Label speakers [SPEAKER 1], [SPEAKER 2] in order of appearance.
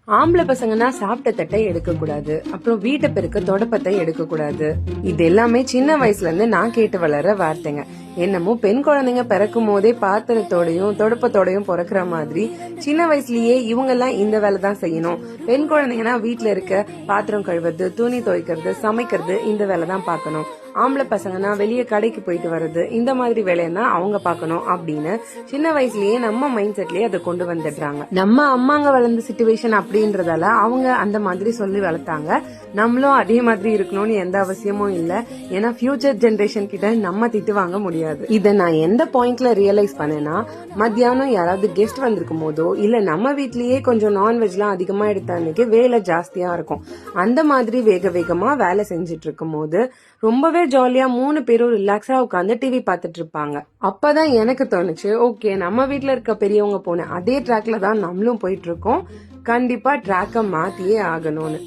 [SPEAKER 1] ஆம்பளை பசங்கன்னா சாப்பிட்ட தட்டை எடுக்க கூடாது, அப்புறம் வீட்டை பெருக்க தொடப்பத்தை எடுக்க கூடாது. இது எல்லாமே சின்ன வயசுல இருந்து நான் கேட்டு வளர வார்த்தைங்க. என்னமோ பெண் குழந்தைங்க பிறக்கும் போதே பாத்திரத்தோடையும் தொடப்பத்தோடையும் பிறக்கிற மாதிரி சின்ன வயசுலயே இவங்க எல்லாம் இந்த வேலை தான் செய்யணும். பெண் குழந்தைங்கன்னா வீட்டுல இருக்க பாத்திரம் கழுவுறது, துணி துவைக்கிறது, சமைக்கிறது, இந்த வேலை தான் பாக்கணும். ஆம்பளை பசங்கன்னா வெளியே கடைக்கு போயிட்டு வர்றது, இந்த மாதிரி வேலையெல்லாம் அவங்க பாக்கணும் அப்படின்னு சின்ன வயசுலயே நம்ம மைண்ட் செட்லயே அதை கொண்டு வந்துடுறாங்க. நம்ம அம்மாங்க வளர்ந்த சிச்சுவேஷன் அப்படின்றதால அவங்க அந்த மாதிரி சொல்லி வளர்த்தாங்க. நம்மளும் அதே மாதிரி இருக்கணும்னு எந்த அவசியமும் இல்ல. ஏன்னா ஃபியூச்சர் ஜெனரேஷன் கிட்ட நம்ம திட்டு வாங்க முடியாது. இத நான் எந்த பாயிண்ட்ல ரியலைஸ் பண்ணேன்னா, மத்தியானம் யாராவது கெஸ்ட் வந்திருக்கும் போதோ இல்ல நம்ம வீட்லயே கொஞ்சம் நான்வெஜ் எல்லாம் அதிகமா எடுத்த அன்னைக்கு வேலை ஜாஸ்தியா இருக்கும். அந்த மாதிரி வேக வேகமா வேலை செஞ்சுட்டு இருக்கும் போது ரொம்பவே ஜாலியா 3 பேரும் ரிலாக்ஸா உட்காந்து டிவி பாத்துட்டு இருப்பாங்க. அப்பதான் எனக்கு தோணுச்சு, ஓகே நம்ம வீட்டுல இருக்க பெரியவங்க போன அதே ட்ராக்ல தான் நம்மளும் போயிட்டு இருக்கோம். கண்டிப்பா ட்ராக்க மாத்தியே ஆகணும்னு.